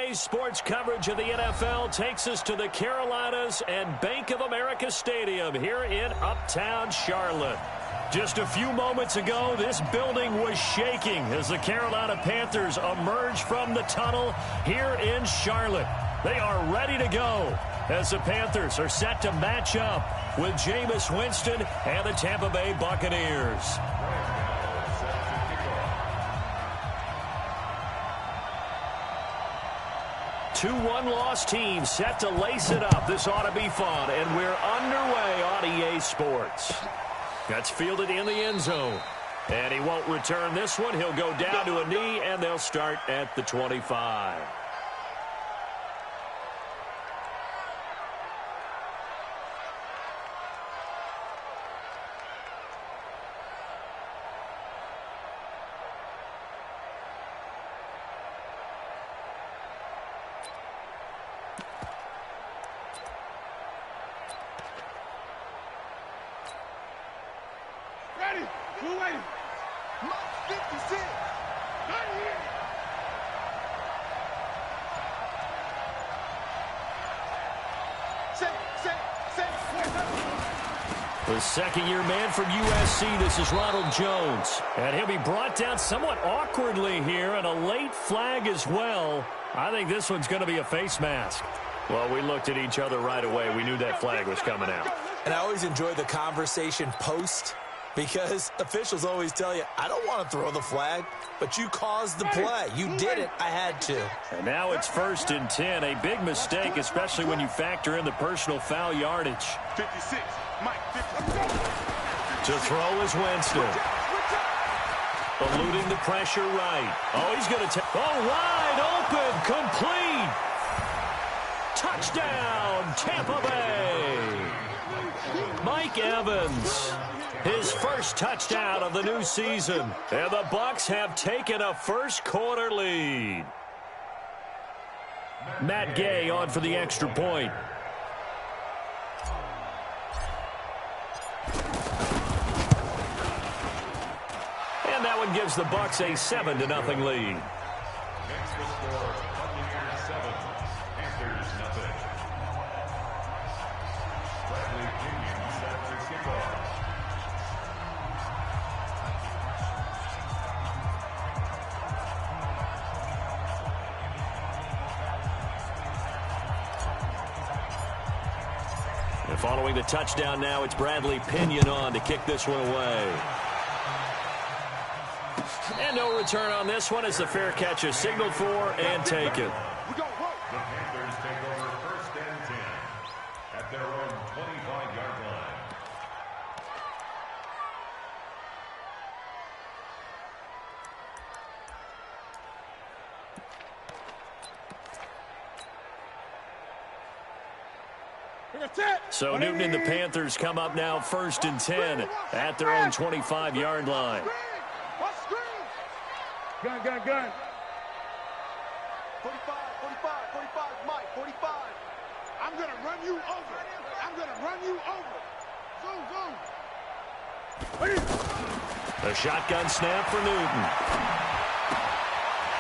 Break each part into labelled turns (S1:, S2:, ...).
S1: Today's sports coverage of the NFL takes us to the Carolinas and Bank of America Stadium here in Uptown Charlotte. Just a few moments ago, this building was shaking as the Carolina Panthers emerged from the tunnel here in Charlotte. They are ready to go as the Panthers are set to match up with Jameis Winston and the Tampa Bay Buccaneers. Two one-loss teams set to lace it up. This ought to be fun, and we're underway on EA Sports. That's fielded in the end zone. And he won't return this one. He'll go down to a knee, and they'll start at the 25. The second-year man from USC, this is Ronald Jones. And he'll be brought down somewhat awkwardly here, and a late flag as well. I think this one's going to be a face mask. Well, we looked at each other right away. We knew that flag was coming out.
S2: And I always enjoy the conversation post, because officials always tell you, I don't want to throw the flag, but you caused the play. You did it. I had to.
S1: And now it's 1st and 10. A big mistake, especially when you factor in the personal foul yardage.
S3: 56. Mike, 50.
S1: To throw is Winston. Eluding the pressure right. Oh, he's going to take. Oh, wide open. Complete. Touchdown, Tampa Bay. Mike Evans. His first touchdown of the new season. And the Bucs have taken a first-quarter lead. Matt Gay on for the extra point. And that one gives the Bucs a 7-0 lead. And following the touchdown now, it's Bradley Pinion on to kick this one away. And no return on this one as the fair catch is signaled for and taken.
S3: The Panthers take over 1st and 10 at their own 25-yard line.
S1: So Newton and the Panthers come up now 1st and 10 at their own 25-yard line.
S3: Gun, gun, gun.
S4: 45, Mike, 45. I'm going to run you over.
S1: A shotgun snap for Newton.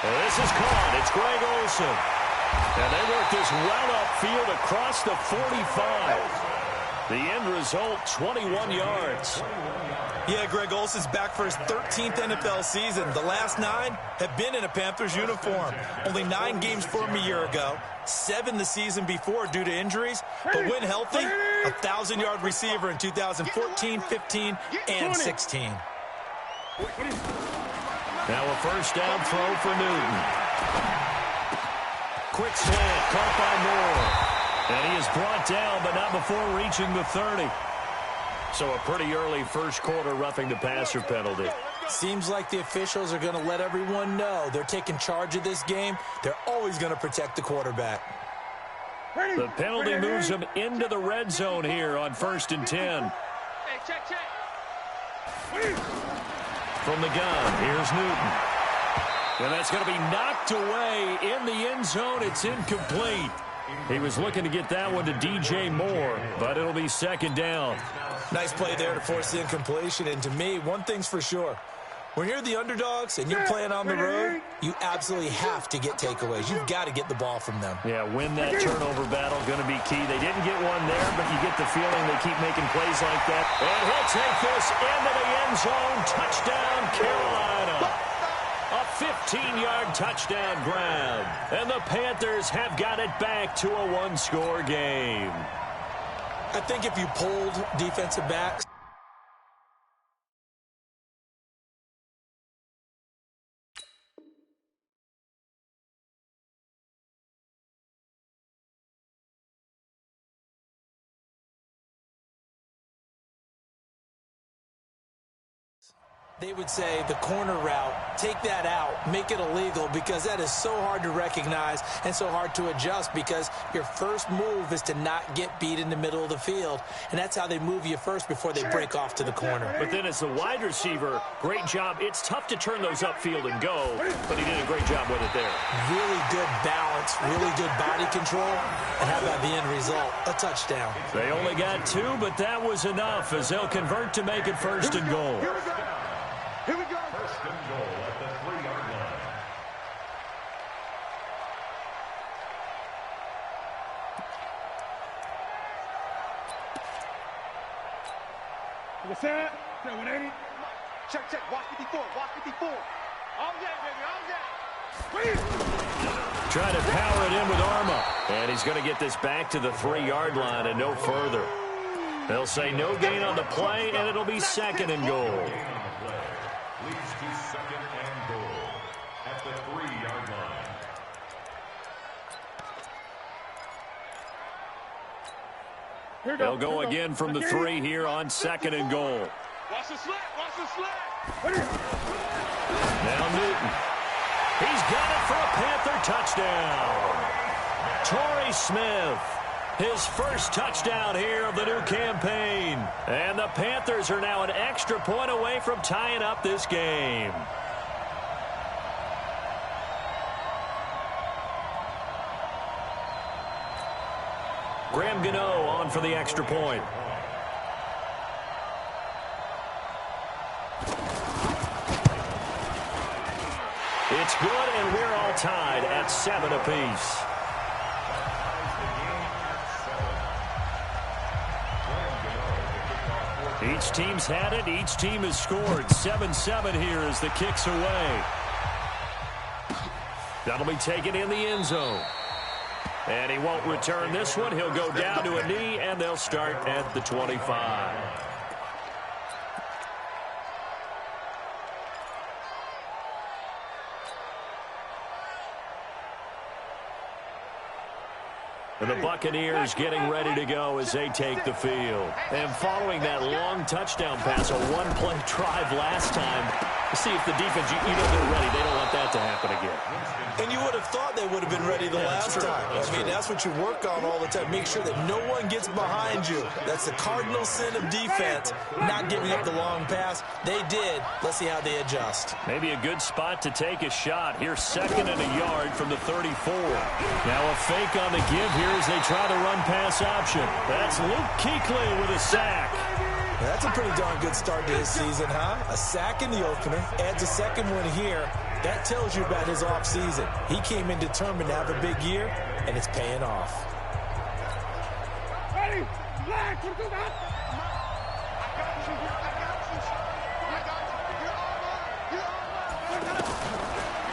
S1: And this is caught. It's Greg Olsen. And they work this well upfield across the 45. The end result, 21 yards.
S2: Yeah, Greg Olsen's back for his 13th NFL season. The last 9 have been in a Panthers uniform. Only 9 games for him a year ago, 7 the season before due to injuries. But when healthy, a 1,000-yard receiver in 2014, 15, and 16.
S1: Now a first down throw for Newton. Quick slant, caught by Moore. And he is brought down, but not before reaching the 30. So a pretty early first quarter roughing the passer penalty.
S2: Seems like the officials are going to let everyone know they're taking charge of this game. They're always going to protect the quarterback.
S1: The penalty moves him into the red zone here on 1st and 10.
S4: Hey, check.
S1: From the gun, here's Newton. And that's going to be knocked away in the end zone. It's incomplete. He was looking to get that one to DJ Moore, but it'll be 2nd down.
S2: Nice play there to force the incompletion. And to me, one thing's for sure. When you're the underdogs and you're playing on the road, you absolutely have to get takeaways. You've got to get the ball from them.
S1: Yeah, win that turnover battle, going to be key. They didn't get one there, but you get the feeling they keep making plays like that. And he'll take this into the end zone. Touchdown, Carolina. A 15-yard touchdown grab. And the Panthers have got it back to a one-score game.
S2: I think if you pulled defensive backs, they would say the corner route, take that out, make it illegal, because that is so hard to recognize and so hard to adjust, because your first move is to not get beat in the middle of the field, and that's how they move you first before they break off to the corner.
S1: But then as the wide receiver, great job. It's tough to turn those upfield and go, but he did a great job with it there.
S2: Really good balance, really good body control, and how about the end result? A touchdown.
S1: They only got 2, but that was enough as they'll convert to make it first and goal.
S4: Here we go.
S3: First and goal at the 3-yard line.
S4: What's that? 180. Check. Watch 54. Watch 54. All day, baby. All day.
S1: Trying to power it in with Arma. And he's going to get this back to the 3-yard line and no further. They'll say no gain on the play, and it'll be second and goal.
S3: Leads to second and goal at the 3-yard line.
S1: They'll go again from the 3 here on second and goal.
S4: Watch the slant. Watch the slant.
S1: Now Newton. He's got it for a Panther touchdown. Torrey Smith. His first touchdown here of the new campaign. And the Panthers are now an extra point away from tying up this game. Graham Gano on for the extra point. It's good, and we're all tied at 7 apiece. Each team's had it. Each team has scored. 7-7 here as the kick's away. That'll be taken in the end zone. And he won't return this one. He'll go down to a knee, and they'll start at the 25. And the Buccaneers getting ready to go as they take the field. And following that long touchdown pass, a one-play drive last time, see if the defense, you know they're ready. They don't want that to happen again.
S2: And you would have thought they would have been ready the last time. I mean, that's what you work on all the time. Make sure that no one gets behind you. That's the cardinal sin of defense, not giving up the long pass. They did. Let's see how they adjust.
S1: Maybe a good spot to take a shot. Here's second and a yard from the 34. Now a fake on the give here as they try the run-pass option. That's Luke Kuechly with a sack.
S2: That's a pretty darn good start to his season, huh? A sack in the opener, adds a second one here. That tells you about his offseason. He came in determined to have a big year, and it's paying off.
S4: Ready? Black.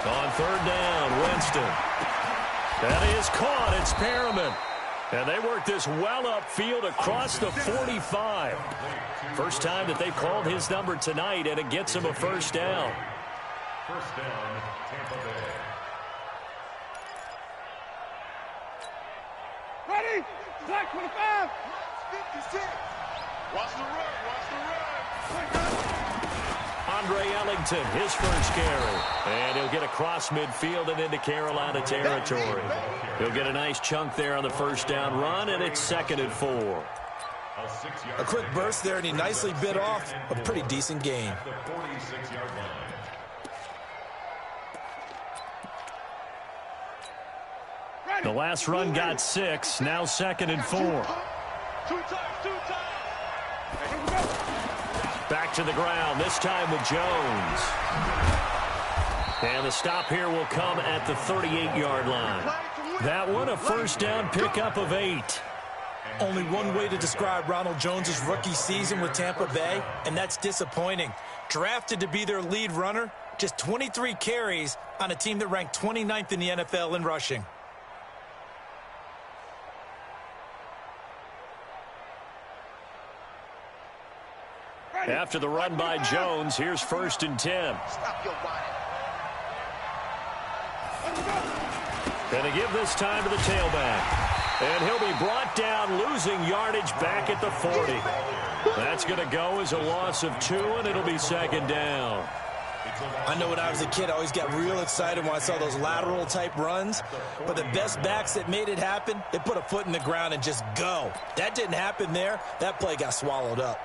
S1: On third down, Winston. That is caught. It's Perriman. And they work this well upfield across the 45. First time that they've called his number tonight, and it gets him a first down.
S3: First down, Tampa Bay.
S4: Ready? Black 25. 56. Watch the run. Watch the run.
S1: Andre Ellington, his first carry. And he'll get across midfield and into Carolina territory. He'll get a nice chunk there on the first down run, and it's second and 4.
S2: A quick burst there, and he nicely bit off a pretty decent gain.
S3: The 46-yard line.
S1: The last run got 6, now second and 4.
S4: Two times.
S1: Back to the ground, this time with Jones. And the stop here will come at the 38-yard line. That one a first down pickup of 8.
S2: Only one way to describe Ronald Jones' rookie season with Tampa Bay, and that's disappointing. Drafted to be their lead runner, just 23 carries on a team that ranked 29th in the NFL in rushing.
S1: After the run by Jones, here's 1st and 10. Going to give this time to the tailback. And he'll be brought down, losing yardage back at the 40. That's going to go as a loss of 2, and it'll be 2nd down.
S2: I know when I was a kid, I always got real excited when I saw those lateral-type runs. But the best backs that made it happen, they put a foot in the ground and just go. That didn't happen there. That play got swallowed up.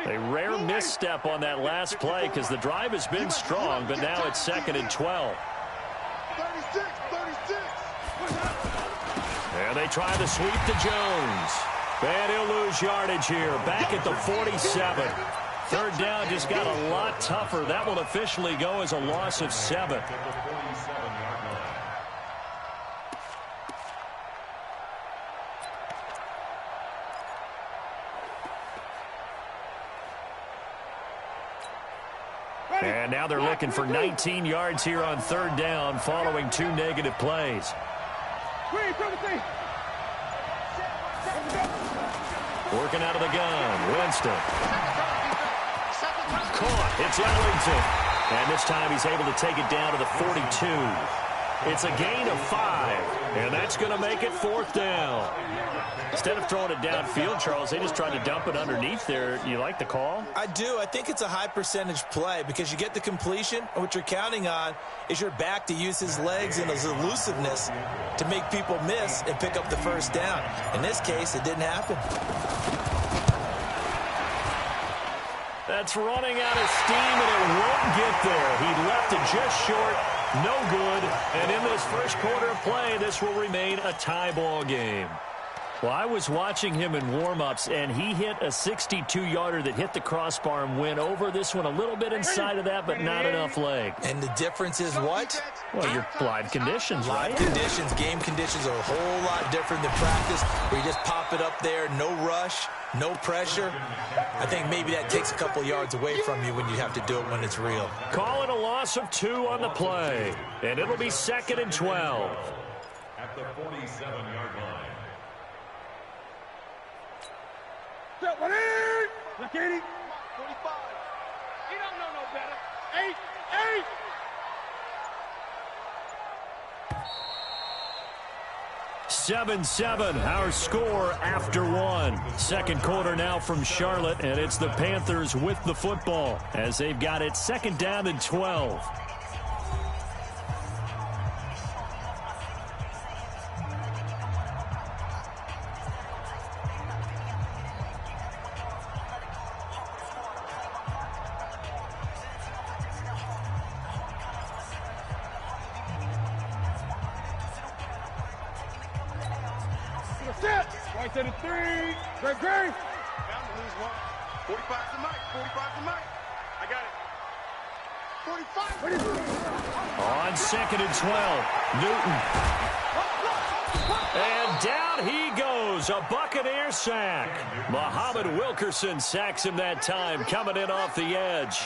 S1: A rare misstep on that last play because the drive has been strong, but now it's 2nd and 12.
S4: 36.
S1: And they try to sweep to Jones. And he'll lose yardage here, back at the 47. 3rd down just got a lot tougher. That will officially go as a loss of 7. And now they're looking for 19 yards here on 3rd down following 2 negative plays. Working out of the gun, Winston. Caught, it's Ellington. And this time he's able to take it down to the 42. It's a gain of 5, and that's going to make it 4th down. Instead of throwing it downfield, Charles, they just tried to dump it underneath there. You like the call?
S2: I do. I think it's a high percentage play because you get the completion, and what you're counting on is your back to use his legs and his elusiveness to make people miss and pick up the 1st down. In this case, it didn't happen.
S1: That's running out of steam, and it won't get there. He left it just short. No good. And in this first quarter of play, this will remain a tie ball game. Well, I was watching him in warm-ups, and he hit a 62-yarder that hit the crossbar and went over this one a little bit inside of that, but not enough leg.
S2: And the difference is what?
S1: Well, your live conditions, right?
S2: Live conditions, game conditions are a whole lot different than practice, where you just pop it up there, no rush, no pressure. I think maybe that takes a couple yards away from you when you have to do it when it's real.
S1: Call it a loss of 2 on the play, and it'll be 2nd and 12.
S3: At the 47-yard line.
S4: Look, 80. 45. He don't know no better. 8.
S1: 7-7, our score after 1. Second quarter now from Charlotte, and it's the Panthers with the football as they've got it 2nd down and 12.
S4: Right to the 3. Great. Bound to lose 1. 45 to Mike. 45 to Mike. I got it. 45.
S1: On 2nd and 12, Newton. And down he goes, a Buccaneer sack. Muhammad Wilkerson sacks him that time, coming in off the edge.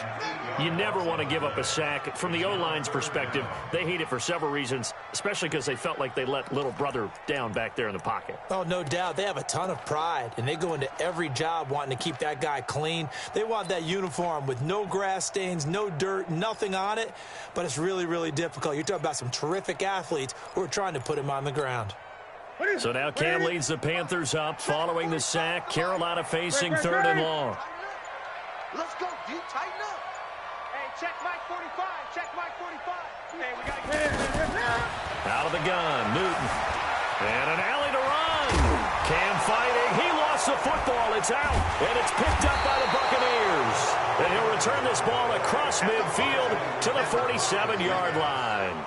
S1: You never want to give up a sack. From the O-line's perspective, they hate it for several reasons, especially because they felt like they let little brother down back there in the pocket.
S2: Oh, no doubt. They have a ton of pride, and they go into every job wanting to keep that guy clean. They want that uniform with no grass stains, no dirt, nothing on it, but it's really, really difficult. You're talking about some terrific athletes who are trying to put him on the ground.
S1: So now Cam leads the Panthers up following the sack. Carolina facing 3rd and long.
S4: Let's go, dude. Tighten up. Hey, check Mike 45. Check Mike 45. Hey, we got to get
S1: out of the gun, Newton. And an alley to run. Cam fighting. He lost the football. It's out. And it's picked up by the Buccaneers. return this ball across midfield to the 47-yard line.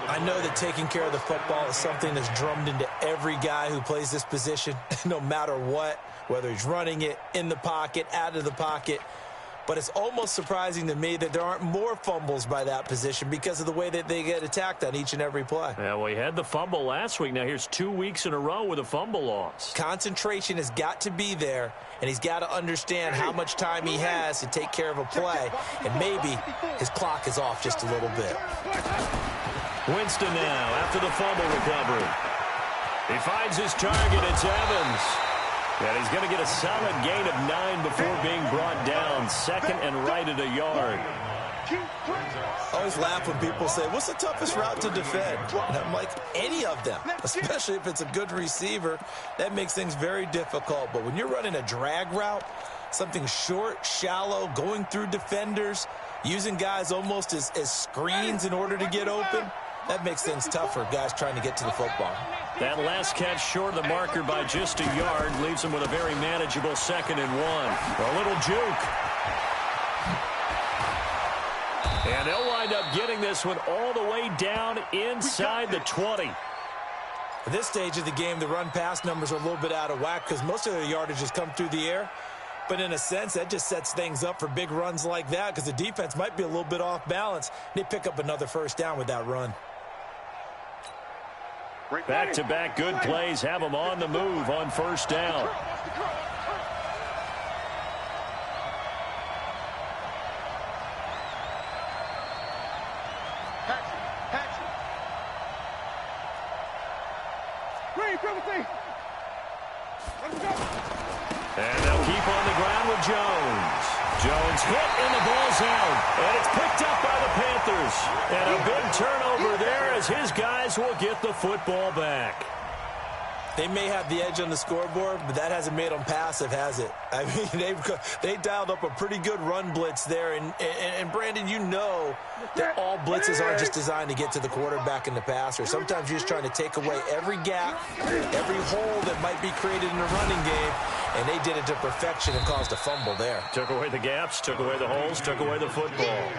S2: I know that taking care of the football is something that's drummed into every guy who plays this position, no matter what, whether he's running it, in the pocket, out of the pocket. But it's almost surprising to me that there aren't more fumbles by that position because of the way that they get attacked on each and every play.
S1: Yeah, well, he had the fumble last week. Now here's 2 weeks in a row with a fumble loss.
S2: Concentration has got to be there, and he's got to understand how much time he has to take care of a play, and maybe his clock is off just a little bit.
S1: Winston now after the fumble recovery. He finds his target. It's Evans. And he's going to get a solid gain of 9 before being brought down. Second and right at a yard.
S2: I always laugh when people say, what's the toughest route to defend? And I'm like, any of them, especially if it's a good receiver. That makes things very difficult. But when you're running a drag route, something short, shallow, going through defenders, using guys almost as screens in order to get open, that makes things tougher, guys trying to get to the football.
S1: That last catch short of the marker by just a yard leaves him with a very manageable 2nd and 1. A little juke. And they'll wind up getting this one all the way down inside the 20.
S2: At this stage of the game, the run-pass numbers are a little bit out of whack because most of their yardage has come through the air. But in a sense, that just sets things up for big runs like that because the defense might be a little bit off balance. They pick up another first down with that run.
S1: Back-to-back good plays have them on the move on first down. And they'll keep on the ground with Jones. Jones hit and the ball's out. And it's picked up by the Panthers. And a big turnover there as his guys will get the football back.
S2: They may have the edge on the scoreboard, but that hasn't made them passive, has it? I mean, they dialed up a pretty good run blitz there. And Brandon, you know that all blitzes aren't just designed to get to the quarterback in the passer. Sometimes you're just trying to take away every gap, every hole that might be created in the running game. And they did it to perfection and caused a fumble there.
S1: Took away the gaps, took away the holes, took away the football.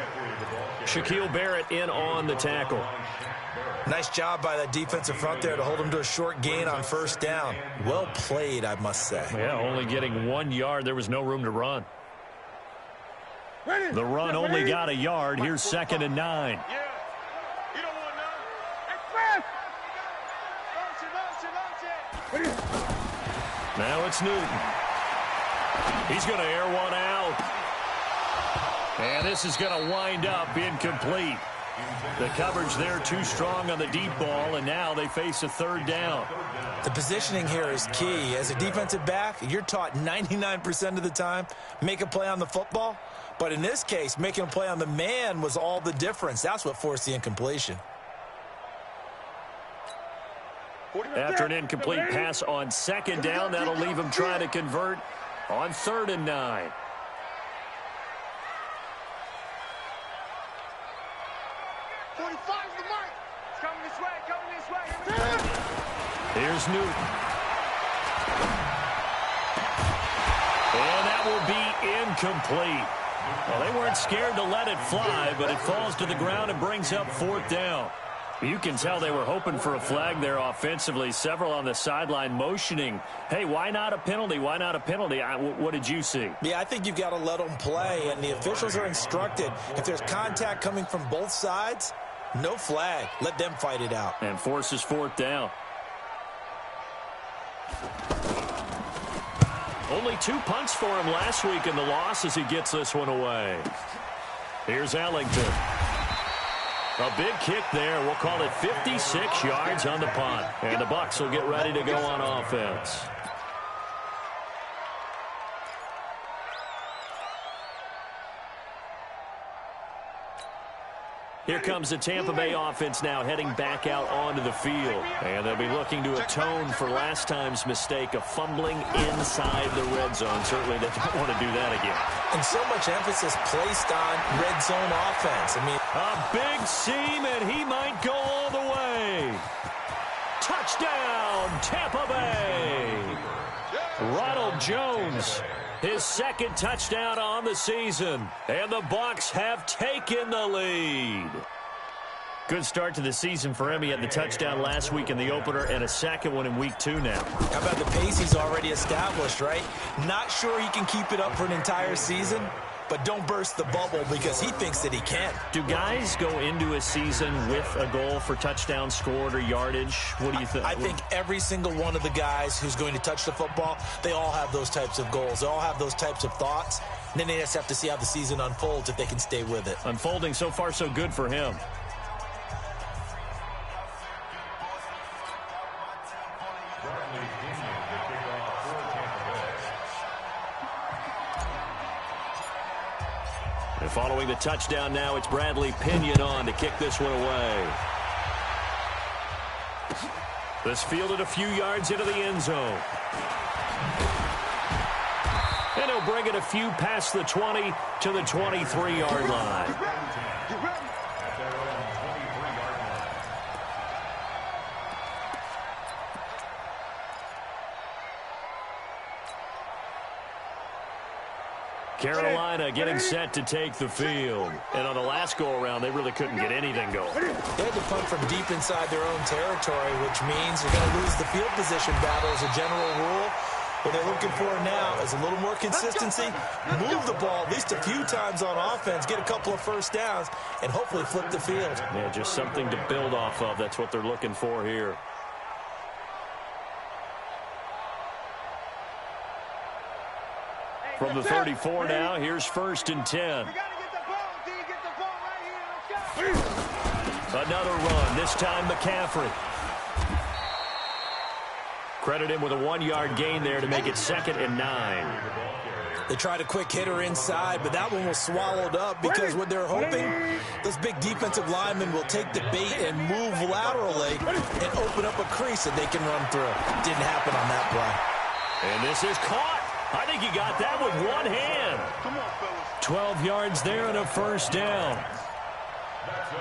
S1: Shaquille Barrett in on the tackle.
S2: Nice job by that defensive front there to hold him to a short gain on first down. Well played, I must say.
S1: Yeah, only getting 1 yard. There was no room to run. The run only got a yard. Here's 2nd and 9. Now it's Newton. He's going to air one out. And this is going to wind up incomplete. The coverage there too strong on the deep ball, and now they face a 3rd down.
S2: The positioning here is key. As a defensive back, you're taught 99% of the time, make a play on the football. But in this case, making a play on the man was all the difference. That's what forced the incompletion.
S1: After an incomplete pass on 2nd down, that'll leave him trying to convert on 3rd and 9. Here's Newton. And that will be incomplete. Well, they weren't scared to let it fly, but it falls to the ground and brings up 4th down. You can tell they were hoping for a flag there offensively. Several on the sideline motioning, hey, why not a penalty? Why not a penalty? What did you see?
S2: Yeah, I think you've got to let them play, and the officials are instructed. If there's contact coming from both sides, no flag. Let them fight it out.
S1: And forces 4th down. Only 2 punts for him last week in the loss as he gets this one away. Here's Ellington. A big kick there. We'll call it 56 yards on the punt. And the Bucs will get ready to go on offense. Here comes the Tampa Bay offense now heading back out onto the field. And they'll be looking to atone for last time's mistake of fumbling inside the red zone. Certainly they don't want to do that again.
S2: And so much emphasis placed on red zone offense. I mean,
S1: a big seam, and he might go all the way. Touchdown, Tampa Bay. Ronald Jones, his second touchdown on the season. And the Bucs have taken the lead. Good start to the season for him. He had the touchdown last week in the opener and a second one in week 2 now.
S2: How about the pace he's already established, right? Not sure he can keep it up for an entire season, but don't burst the bubble because he thinks that he can.
S1: Do guys go into a season with a goal for touchdown scored or yardage? What do you think?
S2: I think every single one of the guys who's going to touch the football, they all have those types of goals. They all have those types of thoughts. And then they just have to see how the season unfolds if they can stay with it.
S1: Unfolding so far so good for him. And following the touchdown now, it's Bradley Pinion on to kick this one away. This fielded a few yards into the end zone. And he'll bring it a few past the 20 to the 23-yard line. Carolina getting set to take the field. And on the last go-around, they really couldn't get anything going.
S2: They had to punt from deep inside their own territory, which means you're going to lose the field position battle as a general rule. What they're looking for now is a little more consistency, move the ball at least a few times on offense, get a couple of first downs, and hopefully flip the field.
S1: Yeah, just something to build off of. That's what they're looking for here. From the 34 now, here's 1st and 10. Another run, this time McCaffrey. Credit him with a 1-yard gain there to make it 2nd and 9.
S2: They tried a quick hitter inside, but that one was swallowed up because what they're hoping, those big defensive linemen will take the bait and move laterally and open up a crease that they can run through. Didn't happen on that play.
S1: And this is caught. I think he got that with one hand. 12 yards there and a 1st down.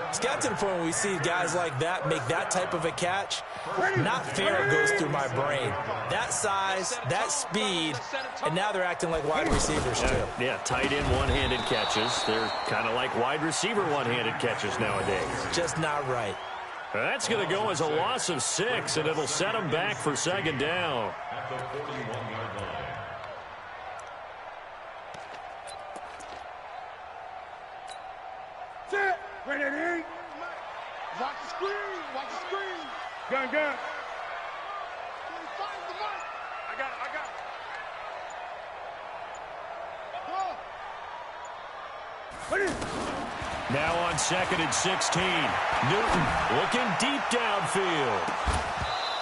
S2: It's got to the point where we see guys like that make that type of a catch. Not fair goes through my brain. That size, that speed, and now they're acting like wide receivers too.
S1: Yeah, tight end one-handed catches. They're kind of like wide receiver one-handed catches nowadays.
S2: Just not right.
S1: That's going to go as a loss of 6, and it'll set them back for 2nd down.
S3: At the 41-yard line.
S4: Set. Ready to eat. Watch the screen. Watch the screen. Gun. I got it.
S1: Now on 2nd and 16. Newton looking deep downfield.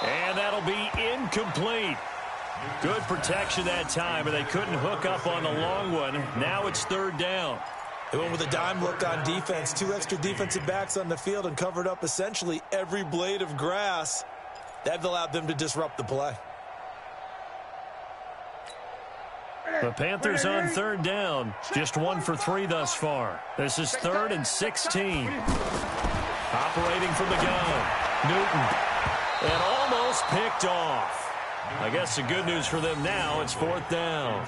S1: And that'll be incomplete. Good protection that time, and they couldn't hook up on the long one. Now it's 3rd down.
S2: They went with a dime look on defense. 2 extra defensive backs on the field and covered up essentially every blade of grass. That allowed them to disrupt the play.
S1: The Panthers on 3rd down. Just 1 for 3 thus far. This is 3rd and 16. Operating from the gun. Newton. And almost picked off. I guess the good news for them now, it's 4th down.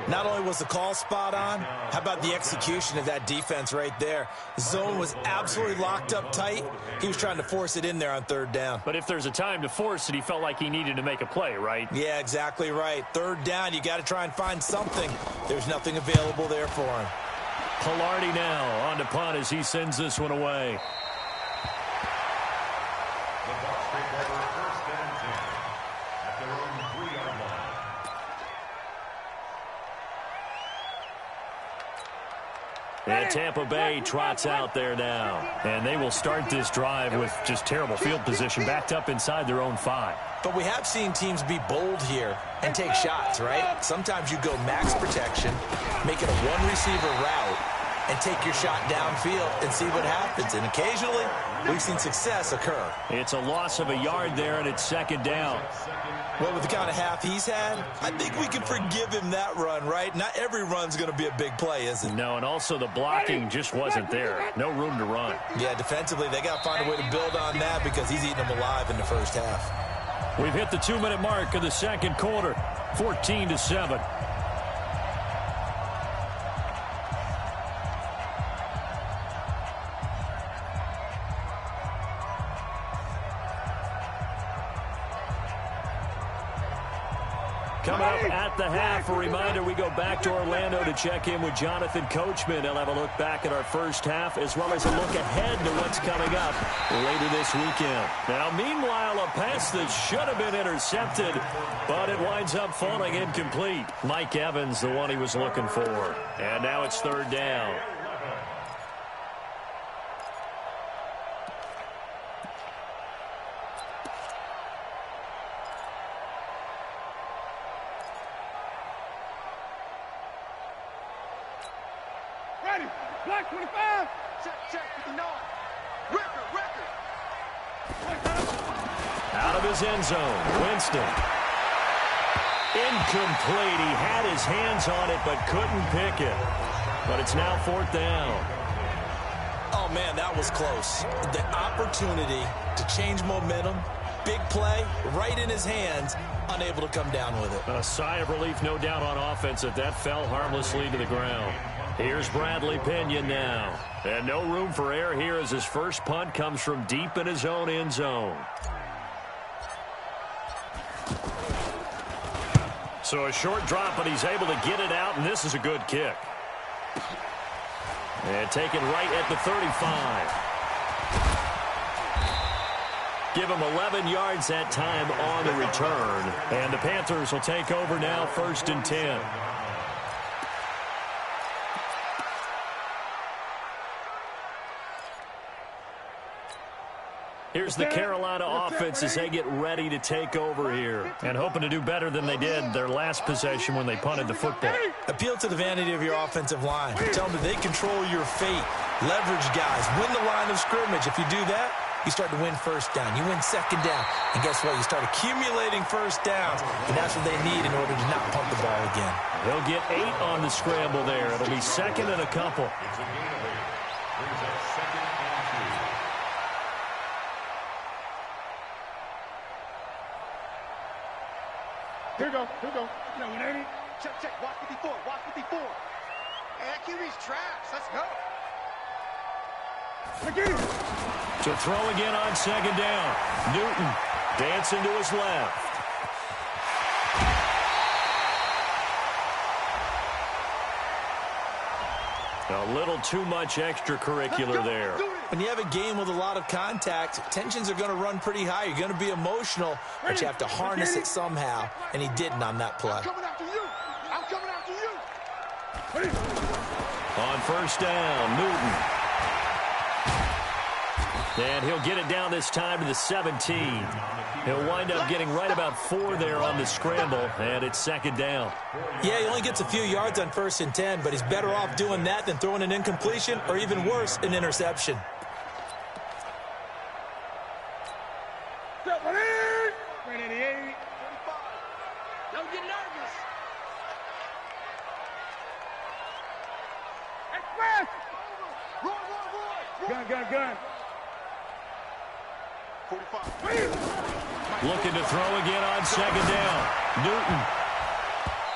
S2: Not only was the call spot on, how about the execution of that defense right there? The zone was absolutely locked up tight. He was trying to force it in there on 3rd down.
S1: But if there's a time to force it, he felt like he needed to make a play, right?
S2: Yeah, exactly right. 3rd down, you got to try and find something. There's nothing available there for him.
S1: Pilardi now on to punt as he sends this one away.
S3: The Bucs take over 1st and 10 at their own 3-yard line.
S1: And Tampa Bay trots out there now. And they will start this drive with just terrible field position, backed up inside their own 5.
S2: But we have seen teams be bold here and take shots, right? Sometimes you go max protection, make it a one-receiver route, and take your shot downfield and see what happens. And occasionally, we've seen success occur.
S1: It's a loss of a yard there, and it's 2nd down.
S2: Well, with the kind of half he's had, I think we can forgive him that run, right? Not every run's going to be a big play, is it?
S1: No, and also the blocking just wasn't there. No room to run.
S2: Yeah, defensively, they got to find a way to build on that because he's eating them alive in the 1st half.
S1: We've hit the 2-minute mark of the second quarter, 14-7. Coming up at the half, a reminder, we go back to Orlando to check in with Jonathan Coachman. He'll have a look back at our first half as well as a look ahead to what's coming up later this weekend. Now, meanwhile, a pass that should have been intercepted, but it winds up falling incomplete. Mike Evans, the one he was looking for. And now it's third down.
S4: Black 25. Check 59. Record.
S1: Out of his end zone, Winston. Incomplete. He had his hands on it but couldn't pick it. But it's now fourth down.
S2: Oh, man, that was close. The opportunity to change momentum, big play, right in his hands, unable to come down with it.
S1: A sigh of relief, no doubt, on offense that fell harmlessly to the ground. Here's Bradley Pinion now. And no room for error here as his first punt comes from deep in his own end zone. So a short drop, but he's able to get it out, and this is a good kick. And taken right at the 35. Give him 11 yards that time on the return. And the Panthers will take over now, 1st and 10. Here's the Carolina offense as they get ready to take over here and hoping to do better than they did their last possession when they punted the football.
S2: Appeal to the vanity of your offensive line. Tell them that they control your fate. Leverage guys. Win the line of scrimmage. If you do that, you start to win first down. You win second down. And guess what? You start accumulating first downs. And that's what they need in order to not punt the ball again.
S1: They'll get 8 on the scramble there. It'll be second and a couple.
S4: Here we go. No, 180. Check. Watch 54. And QB's trash. Let's go.
S1: To throw again on second down. Newton dancing to his left. A little too much extracurricular there.
S2: When you have a game with a lot of contact, tensions are going to run pretty high. You're going to be emotional, but you have to harness it somehow, and he didn't on that play.
S4: I'm coming after you.
S1: On first down, Newton. And he'll get it down this time to the 17. He'll wind up getting right about 4 there on the scramble, and it's second down.
S2: Yeah, he only gets a few yards on 1st and 10, but he's better off doing that than throwing an incompletion or even worse, an interception.
S4: Don't get nervous. Roy. Gun. 45.
S1: Looking to throw again on second down. Newton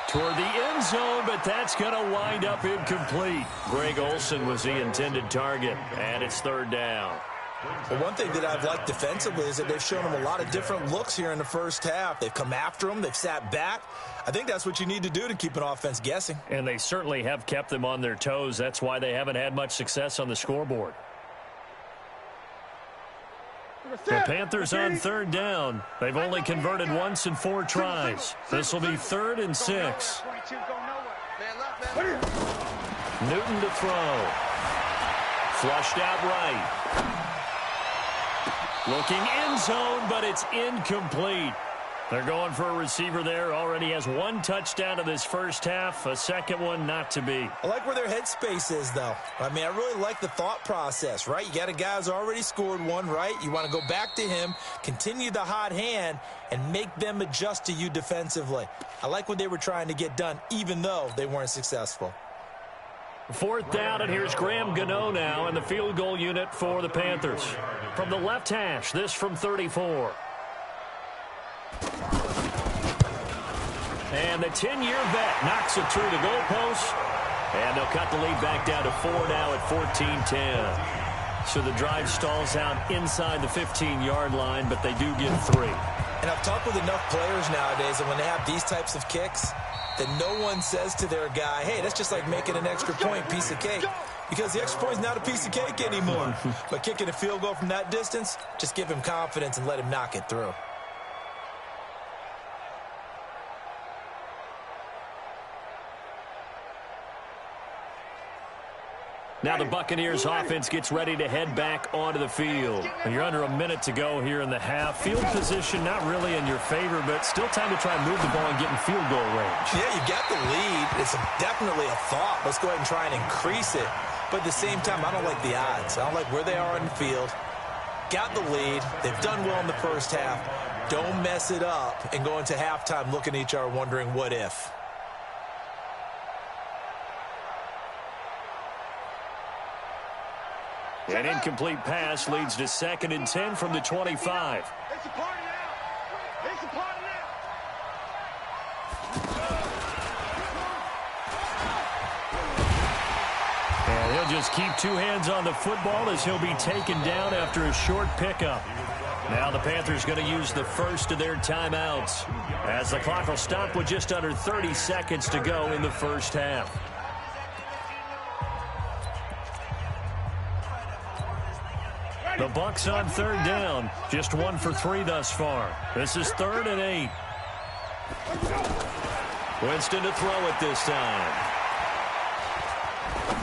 S1: toward the end zone, but that's going to wind up incomplete. Greg Olsen was the intended target, and it's third down.
S2: Well, one thing that I've liked defensively is that they've shown him a lot of different looks here in the first half. They've come after him. They've sat back. I think that's what you need to do to keep an offense guessing.
S1: And they certainly have kept them on their toes. That's why they haven't had much success on the scoreboard. The Panthers on third down. They've only converted once in 4 tries. This will be 3rd and 6. Newton to throw. Flushed out right. Looking end zone, but it's incomplete. They're going for a receiver there. Already has 1 touchdown in this first half. A second one not to be.
S2: I like where their headspace is, though. I mean, I really like the thought process, right? You got a guy who's already scored 1, right? You want to go back to him, continue the hot hand, and make them adjust to you defensively. I like what they were trying to get done, even though they weren't successful.
S1: 4th down, and here's Graham Gano now in the field goal unit for the Panthers. From the left hash, this from 34. And the 10-year vet knocks it through the goalpost. And they'll cut the lead back down to 4 now at 14-10. So the drive stalls out inside the 15-yard line, but they do get 3.
S2: And I've talked with enough players nowadays that when they have these types of kicks, that no one says to their guy, hey, that's just like making an extra point, piece of cake. Because the extra point is not a piece of cake anymore. But kicking a field goal from that distance, just give him confidence and let him knock it through.
S1: Now the Buccaneers offense gets ready to head back onto the field. And you're under a minute to go here in the half. Field position not really in your favor, but still time to try and move the ball and get in field goal range.
S2: Yeah, you got the lead. It's definitely a thought. Let's go ahead and try and increase it. But at the same time, I don't like the odds. I don't like where they are on the field. Got the lead. They've done well in the first half. Don't mess it up and go into halftime looking at each other wondering what if.
S1: An incomplete pass leads to 2nd and 10 from the 25.
S4: It's a party now. It's a party now.
S1: And he'll just keep 2 hands on the football as he'll be taken down after a short pickup. Now the Panthers going to use the first of their timeouts as the clock will stop with just under 30 seconds to go in the first half. The Bucs on 3rd down. Just 1 for 3 thus far. This is 3rd and 8. Winston to throw it this time.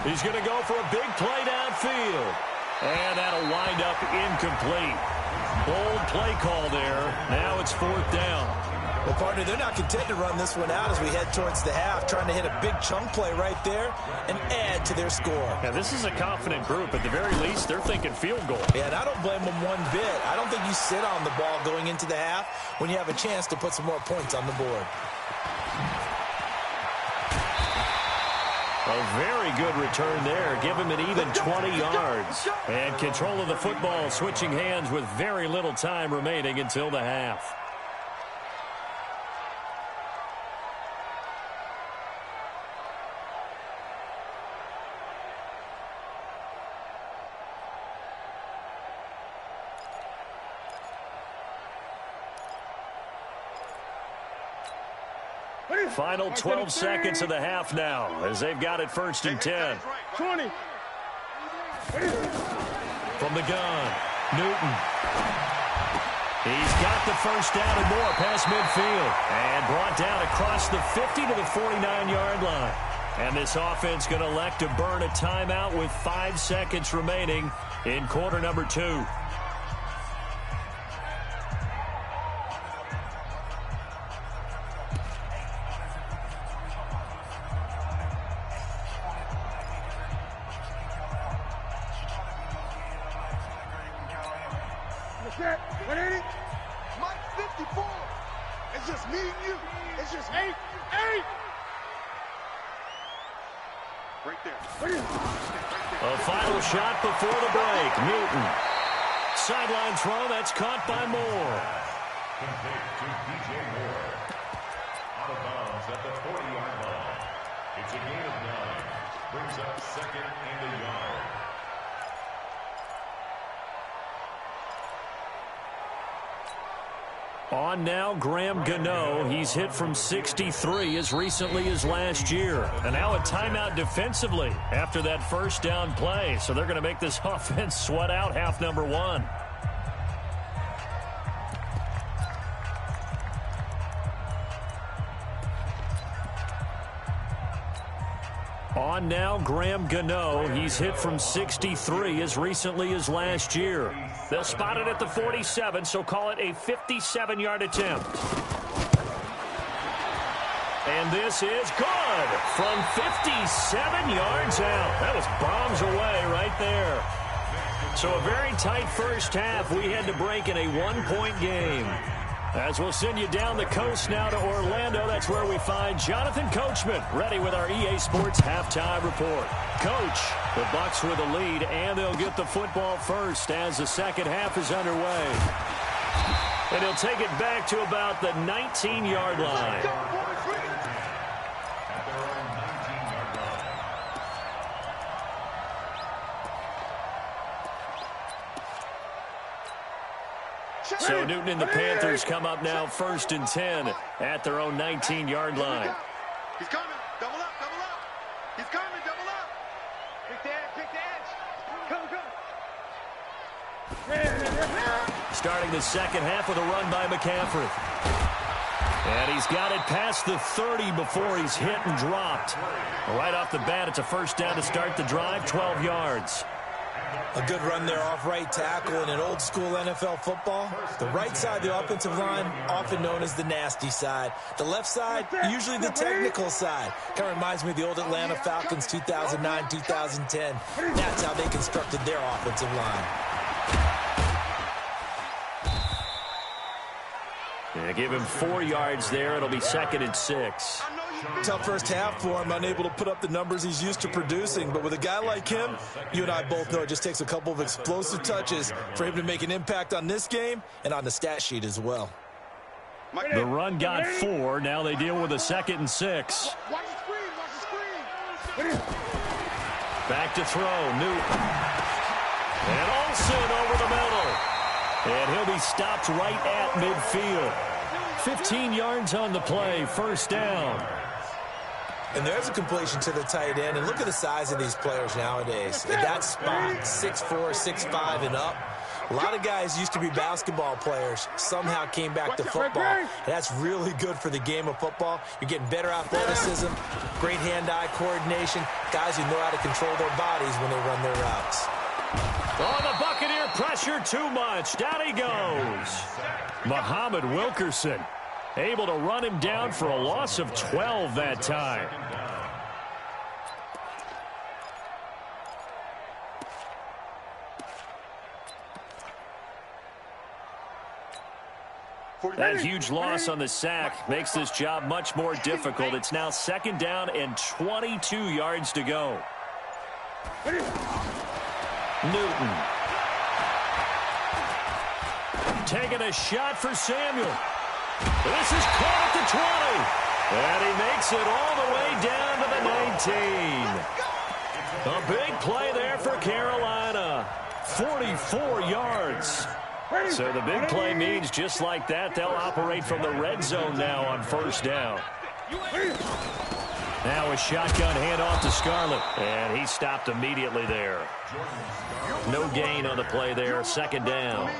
S1: He's going to go for a big play downfield. And that'll wind up incomplete. Bold play call there. Now it's 4th down.
S2: Well, partner, they're not content to run this one out as we head towards the half, trying to hit a big chunk play right there and add to their score.
S1: Yeah, this is a confident group. At the very least, they're thinking field goal.
S2: Yeah, and I don't blame them one bit. I don't think you sit on the ball going into the half when you have a chance to put some more points on the board.
S1: A very good return there. Give him an even 20 yards. And control of the football, switching hands with very little time remaining until the half. Final 12 seconds of the half now as they've got it 1st and 10.
S4: 20.
S1: From the gun, Newton. He's got the first down and more past midfield. And brought down across the 50 to the 49-yard line. And this offense going to elect to burn a timeout with 5 seconds remaining in quarter number 2.
S4: Set. 180. Mike 54. It's just me and you. It's just 8. Right there.
S1: A final shot before the break. Newton. Sideline throw. That's caught by Moore.
S3: Complete to DJ Moore. Out of bounds at the 40-yard line. It's a gain of 9. Brings up 2nd and a yard.
S1: On now, Graham Gano. He's hit from 63 as recently as last year. And now a timeout defensively after that first down play. So they're going to make this offense sweat out half number 1. On now, Graham Gano. He's hit from 63 as recently as last year. They'll spot it at the 47, so call it a 57-yard attempt. And this is good from 57 yards out. That was bombs away right there. So a very tight first half. We had to break in a 1-point game. As we'll send you down the coast now to Orlando, that's where we find Jonathan Coachman ready with our EA Sports halftime report. Coach, the Bucs with a lead, and they'll get the football first as the second half is underway. And he'll take it back to about the 19-yard line. So Newton and the Panthers come up now 1st and 10 at their own 19-yard line.
S4: He's coming. Double up, double up. He's coming, double up. Pick the edge. Come.
S1: Starting the second half with a run by McCaffrey. And he's got it past the 30 before he's hit and dropped. Right off the bat, it's a first down to start the drive, 12 yards.
S2: A good run there off right tackle in an old-school NFL football. The right side of the offensive line, often known as the nasty side. The left side, usually the technical side. Kind of reminds me of the old Atlanta Falcons 2009, 2010. That's how they constructed their offensive line.
S1: Yeah, give him 4 yards there. It'll be 2nd and 6.
S2: Tough first half for him, unable to put up the numbers he's used to producing. But with a guy like him, you and I both know it just takes a couple of explosive touches for him to make an impact on this game and on the stat sheet as well.
S1: The run got 4. Now they deal with a 2nd and 6.
S4: Watch the screen.
S1: Back to throw. Newton. And Olsen over the middle. And he'll be stopped right at midfield. 15 yards on the play. First down.
S2: And there's a completion to the tight end. And look at the size of these players nowadays. In that spot, 6'4", 6'5", and up. A lot of guys used to be basketball players. Somehow came back to football. And that's really good for the game of football. You're getting better athleticism, great hand-eye coordination, guys who know how to control their bodies when they run their routes.
S1: Oh, the Buccaneer pressure too much. Down he goes. Muhammad Wilkerson able to run him down for a loss of 12 that time. That huge loss on the sack makes this job much more difficult. It's now 2nd down and 22 yards to go. Newton. Taking a shot for Samuel. This is caught at the 20. And he makes it all the way down to the 19. A big play there for Carolina. 44 yards. So the big play means just like that, they'll operate from the red zone now on first down. Now a shotgun handoff to Scarlett. And he stopped immediately there. No gain on the play there. 2nd down.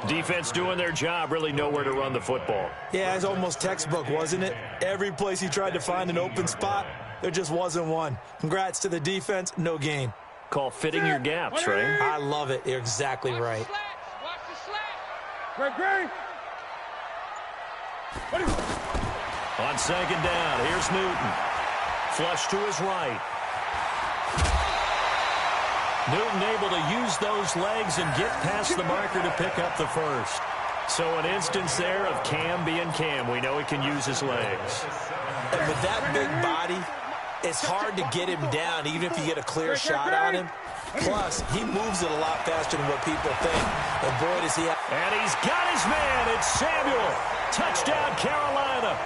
S1: Defense doing their job, really nowhere to run the football.
S2: Yeah, it's almost textbook, wasn't it? Every place he tried to find an open spot, there just wasn't one. Congrats to the defense, no gain.
S1: Call fitting your gaps, right?
S2: I love it. You're exactly right.
S4: Watch the slack. Great.
S1: On 2nd down, here's Newton. Flush to his right. Newton able to use those legs and get past the marker to pick up the first. So an instance there of Cam being Cam. We know he can use his legs.
S2: And with that big body, it's hard to get him down, even if you get a clear shot on him. Plus, he moves it a lot faster than what people think. And boy, does he have...
S1: And he's got his man. It's Samuel. Touchdown, Carolina.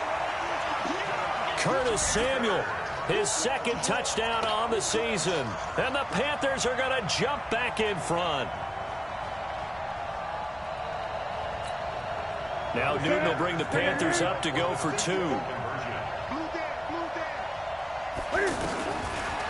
S1: Curtis Samuel. His 2nd touchdown on the season. And the Panthers are going to jump back in front. Now Newton will bring the Panthers up to go for 2.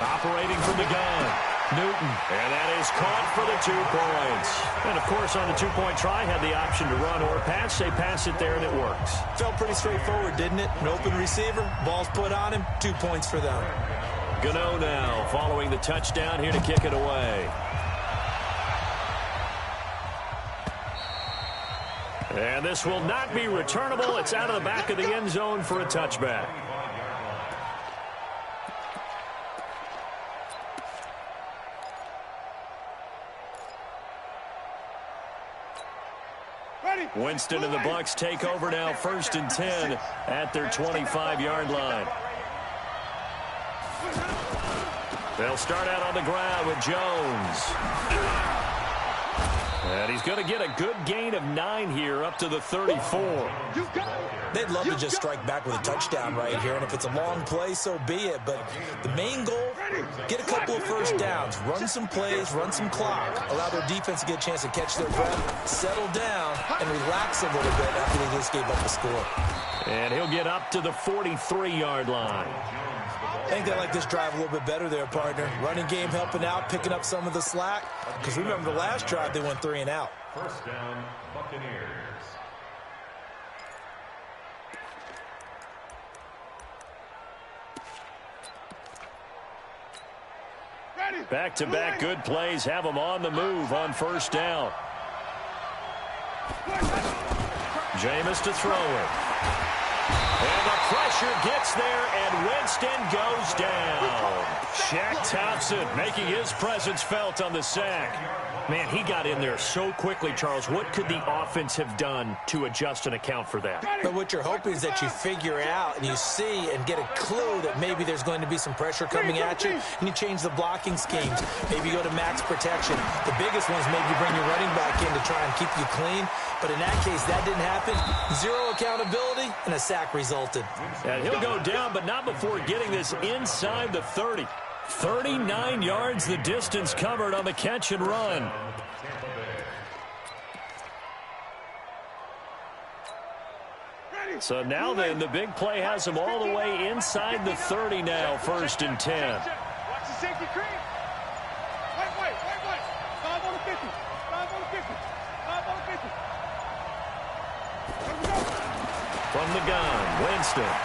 S1: Operating from the gun. Newton. And that is caught for the 2 points. And, of course, on the 2-point try, had the option to run or pass. They pass it there, and it works.
S2: Felt pretty straightforward, didn't it? An open receiver, ball's put on him, 2 points for them.
S1: Gano now following the touchdown here to kick it away. And this will not be returnable. It's out of the back of the end zone for a touchback. Winston and the Bucs take over now 1st and 10 at their 25-yard line. They'll start out on the ground with Jones. And he's going to get a good gain of 9 here up to the 34.
S2: They'd love to just strike back with a touchdown right here, and if it's a long play, so be it. But the main goal, get a couple of first downs, run some plays, run some clock, allow their defense to get a chance to catch their breath, settle down, and relax a little bit after they just gave up the score.
S1: And he'll get up to the 43-yard line.
S2: I think they like this drive a little bit better there, partner. Running game helping out, picking up some of the slack. Because remember the last drive, they went 3 and out.
S3: First down, Buccaneers.
S1: Back-to-back good plays have them on the move on first down. Jameis to throw it. And the pressure gets there, and Winston goes down. Shaq Thompson making his presence felt on the sack. Man, he got in there so quickly, Charles. What could the offense have done to adjust and account for that?
S2: But what you're hoping is that you figure out and you see and get a clue that maybe there's going to be some pressure coming at you, and you change the blocking schemes. Maybe you go to max protection. The biggest one is maybe you bring your running back in to try and keep you clean. But in that case, that didn't happen. Zero accountability, and a sack resulted.
S1: And he'll go down, but not before getting this inside the 30. 39 yards the distance covered on the catch and run. So now then, the big play has him all the way inside the 30 now, 1st and 10.
S4: Watch the safety creep. Wait. 5 on the 50. 5 on the 50. 5 on the 50. Here we go.
S1: From the gun, Winston.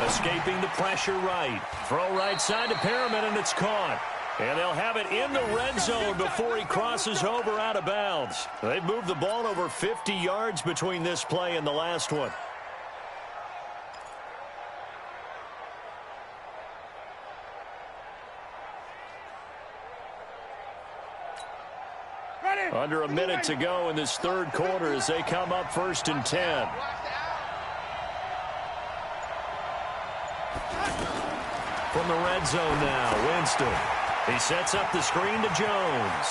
S1: Escaping the pressure right. Throw right side to Perriman, and it's caught. And they'll have it in the red zone before he crosses over out of bounds. They've moved the ball over 50 yards between this play and the last one. Under a minute to go in this third quarter as they come up 1st and 10. From the red zone now, Winston. He sets up the screen to Jones.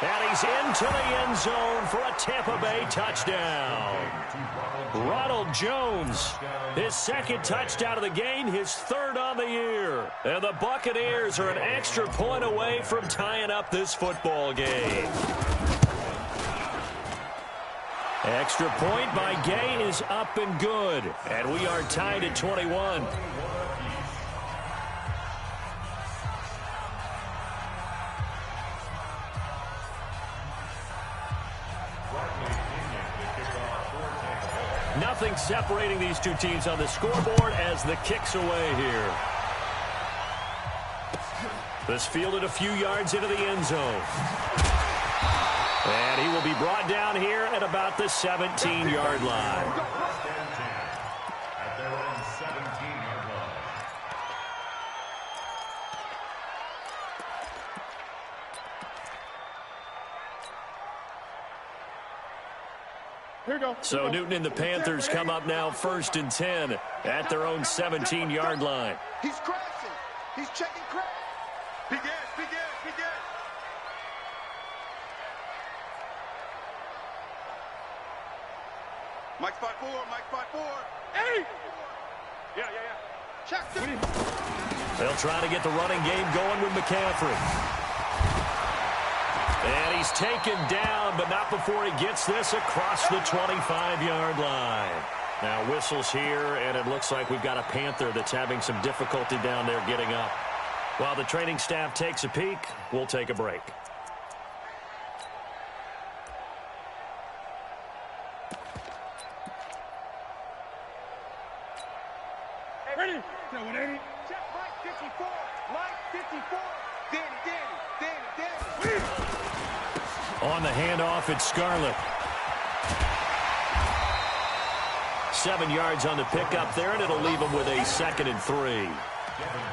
S1: And he's into the end zone for a Tampa Bay touchdown. Ronald Jones, his 2nd touchdown of the game, his 3rd on the year. And the Buccaneers are an extra point away from tying up this football game. Extra point by Gay is up and good. And we are tied at 21. Nothing separating these two teams on the scoreboard as the kick's away here. This fielded a few yards into the end zone. And he will be brought down here at about the 17-yard line.
S3: At their own 17-yard line.
S4: Here we go.
S1: So Newton and the Panthers come up now 1st and 10 at their own 17-yard line.
S4: He's crashing. He's checking crash. Big ass. Mike 5-4. Hey! Yeah. Check.
S1: They'll try to get the running game going with McCaffrey. And he's taken down, but not before he gets this across the 25-yard line. Now whistles here, and it looks like we've got a Panther that's having some difficulty down there getting up. While the training staff takes a peek, we'll take a break.
S4: Ready? 180. Check Mike 54. Mike 54. Danny.
S1: On the handoff, it's Scarlett. 7 yards on the pickup there, and it'll leave him with a 2nd and 3.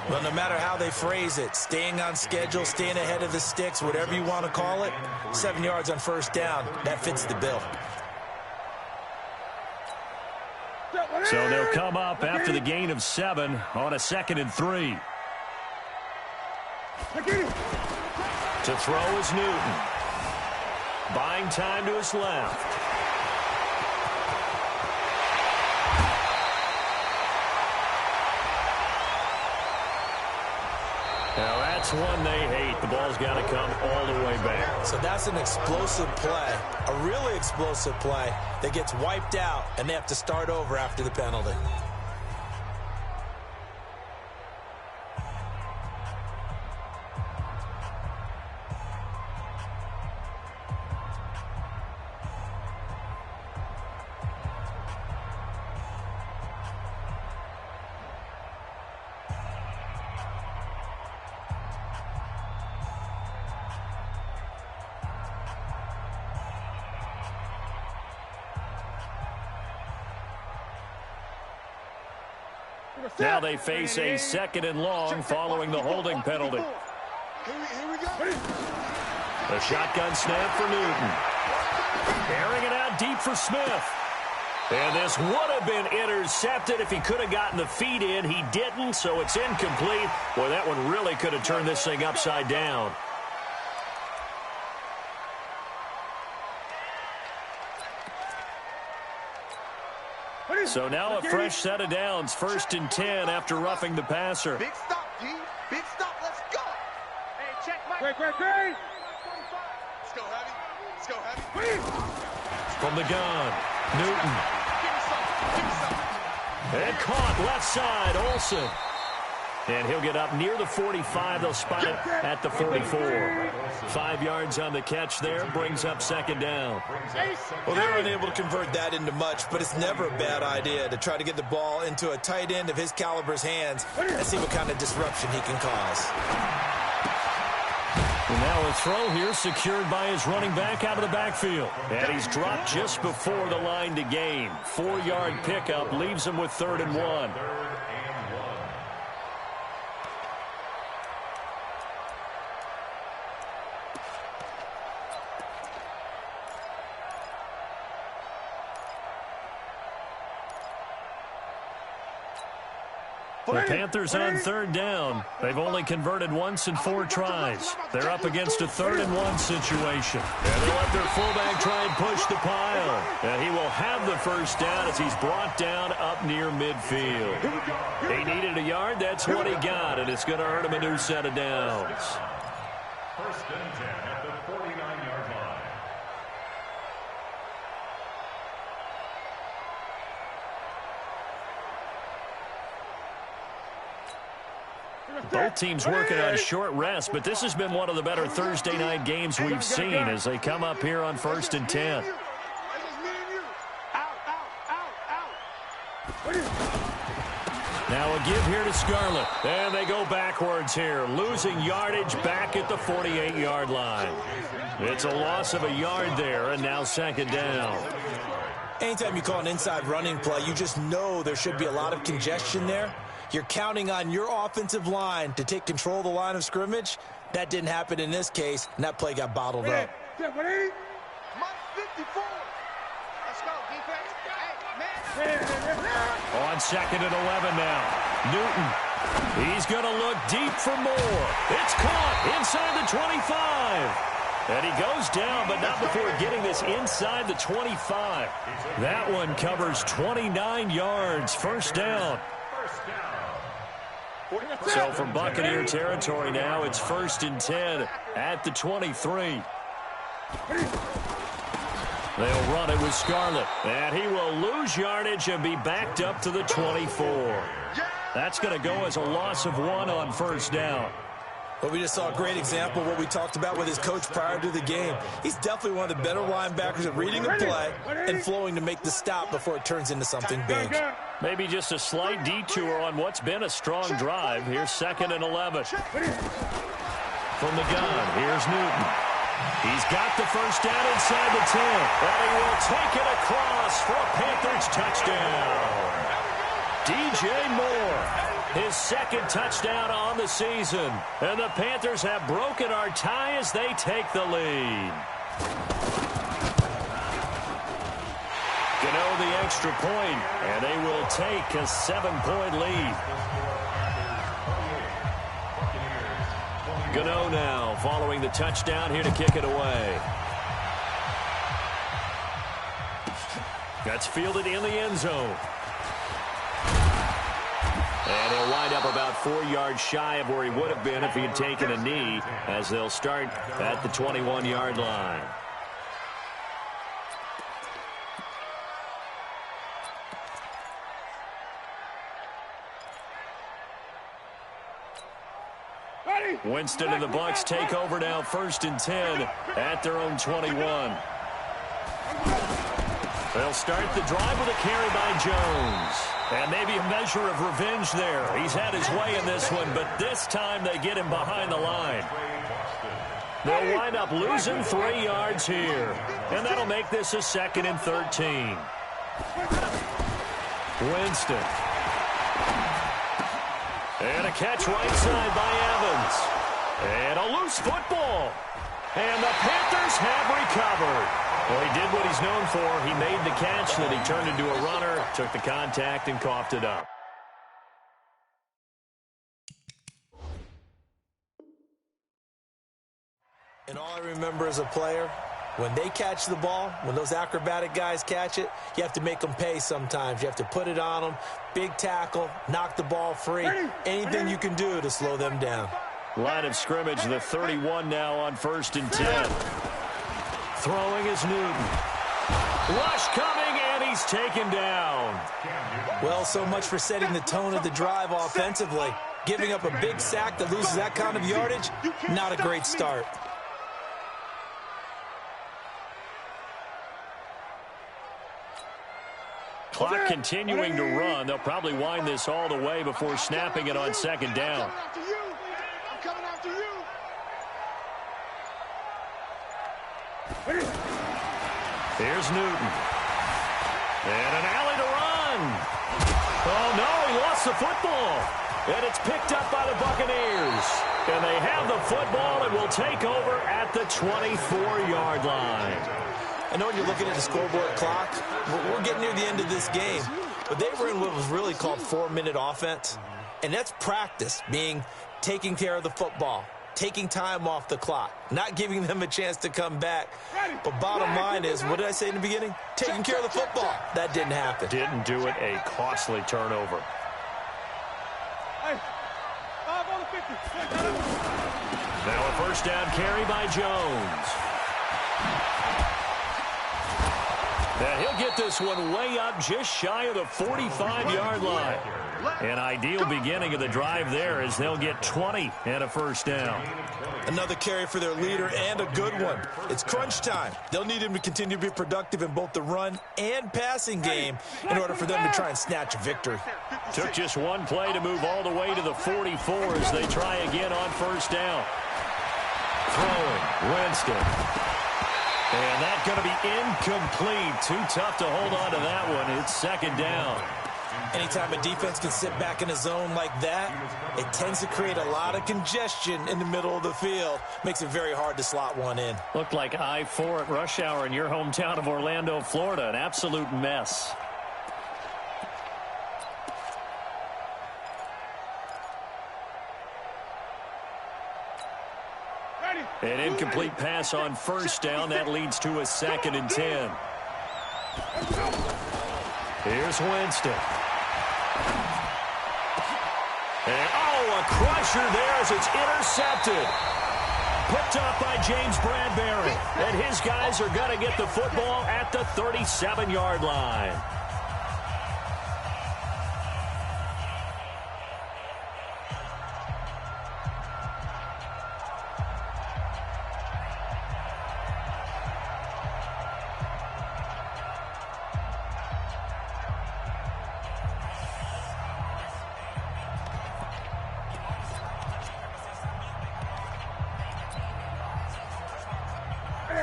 S2: Well, no matter how they phrase it, staying on schedule, staying ahead of the sticks, whatever you want to call it, 7 yards on first down, that fits the bill.
S1: So they'll come up after the gain of 7 on a 2nd and 3. To throw is Newton. buying time to his left. Now that's one they hate. The ball's got to come all the way back.
S2: So that's an explosive play, a really explosive play that gets wiped out, and they have to start over after the penalty.
S1: Now they face a 2nd and long following the holding penalty.
S4: Here we go.
S1: The shotgun snap for Newton. Airing it out deep for Smith. And this would have been intercepted if he could have gotten the feet in. He didn't, so it's incomplete. Boy, that one really could have turned this thing upside down. So now a fresh set of downs, 1st and 10 after roughing the passer.
S4: Big stop, G. Big stop. Let's go. Hey, check Mike. Great. Let's go heavy. Let's go heavy.
S1: From the gun, Newton.
S4: Give me some.
S1: And caught left side, Olsen. And he'll get up near the 45. They'll spot it at the 44. 5 yards on the catch there, brings up 2nd down.
S2: Well, they were unable to convert that into much, but it's never a bad idea to try to get the ball into a tight end of his caliber's hands and see what kind of disruption he can cause.
S1: And now a throw here secured by his running back out of the backfield. And he's dropped just before the line to gain. 4-yard pickup leaves him with 3rd and 1. The Panthers on 3rd down. They've only converted once in 4 tries. They're up against a 3rd and 1 situation. And they let their fullback try and push the pile. And he will have the 1st down as he's brought down up near midfield. He needed a yard. That's what he got. And it's going to earn him a new set of downs.
S3: 1st and 10 at the 49-yard line.
S1: Both teams working on short rest, but this has been one of the better Thursday night games we've seen as they come up here on 1st and 10. Now a give here to Scarlett. And they go backwards here, losing yardage back at the 48-yard line. It's a loss of a yard there, and now 2nd down.
S2: Anytime you call an inside running play, you just know there should be a lot of congestion there. You're counting on your offensive line to take control of the line of scrimmage. That didn't happen in this case, and that play got bottled up.
S4: Mike 54. Let's go, defense.
S1: On 2nd and 11 now. Newton. He's going to look deep for more. It's caught inside the 25. And he goes down, but not before getting this inside the 25. That one covers 29 yards. 1st down. So from Buccaneer territory now, it's 1st and 10 at the 23. They'll run it with Scarlett. And he will lose yardage and be backed up to the 24. That's going to go as a loss of 1 on 1st down.
S2: But we just saw a great example of what we talked about with his coach prior to the game. He's definitely one of the better linebackers at reading a play and flowing to make the stop before it turns into something big.
S1: Maybe just a slight detour on what's been a strong drive. Here's 2nd and 11. From the gun, here's Newton. He's got the 1st down inside the 10. And he will take it across for a Panthers touchdown. DJ Moore. His 2nd touchdown on the season. And the Panthers have broken our tie as they take the lead. Gano the extra point, and they will take a 7-point lead. Gano now following the touchdown here to kick it away. That's fielded in the end zone. And he'll wind up about 4 yards shy of where he would have been if he had taken a knee, as they'll start at the 21-yard line. Winston and the Bucs take over now, 1st and 10 at their own 21. They'll start the drive with a carry by Jones. And maybe a measure of revenge there. He's had his way in this one, but this time they get him behind the line. They'll wind up losing 3 yards here. And that'll make this a 2nd and 13. Winston. And a catch right side by Evans. And a loose football. And the Panthers have recovered. Well, he did what he's known for. He made the catch, then he turned into a runner, took the contact, and coughed it up.
S2: And all I remember as a player, when they catch the ball, when those acrobatic guys catch it, you have to make them pay sometimes. You have to put it on them, big tackle, knock the ball free, anything you can do to slow them down.
S1: Line of scrimmage, the 31 now on 1st and 10. Throwing is Newton. Rush coming, and he's taken down.
S2: Well, so much for setting the tone of the drive offensively. Giving up a big sack that loses that kind of yardage, not a great start.
S1: Clock continuing to run. They'll probably wind this all the way before snapping it on 2nd down.
S4: I'm coming after you.
S1: Here's Newton. And an alley to run. Oh, no, he lost the football. And it's picked up by the Buccaneers. And they have the football and will take over at the 24-yard line.
S2: I know when you're looking at the scoreboard clock, we're getting near the end of this game. But they were in what was really called 4-minute offense. And that's practice, meaning taking care of the football, taking time off the clock, not giving them a chance to come back. But bottom line is, what did I say in the beginning? Taking care of the football. That didn't happen.
S1: Didn't do it. A costly turnover.
S4: Hey, 5 on the 50.
S1: Now a 1st down carry by Jones. And he'll get this one way up just shy of the 45-yard line. An ideal beginning of the drive there as they'll get 20 and a 1st down.
S2: Another carry for their leader and a good one. It's crunch time. They'll need him to continue to be productive in both the run and passing game in order for them to try and snatch a victory.
S1: Took just one play to move all the way to the 44 as they try again on 1st down. Throwing, Winston. And that's going to be incomplete. Too tough to hold on to that one. It's 2nd down.
S2: Anytime a defense can sit back in a zone like that, it tends to create a lot of congestion in the middle of the field. Makes it very hard to slot one in.
S1: Looked like I-4 at rush hour in your hometown of Orlando, Florida. An absolute mess. An incomplete pass on 1st down. That leads to a 2nd and 10. Here's Winston. And, a crusher there as it's intercepted. Picked up by James Bradbury. And his guys are going to get the football at the 37-yard line.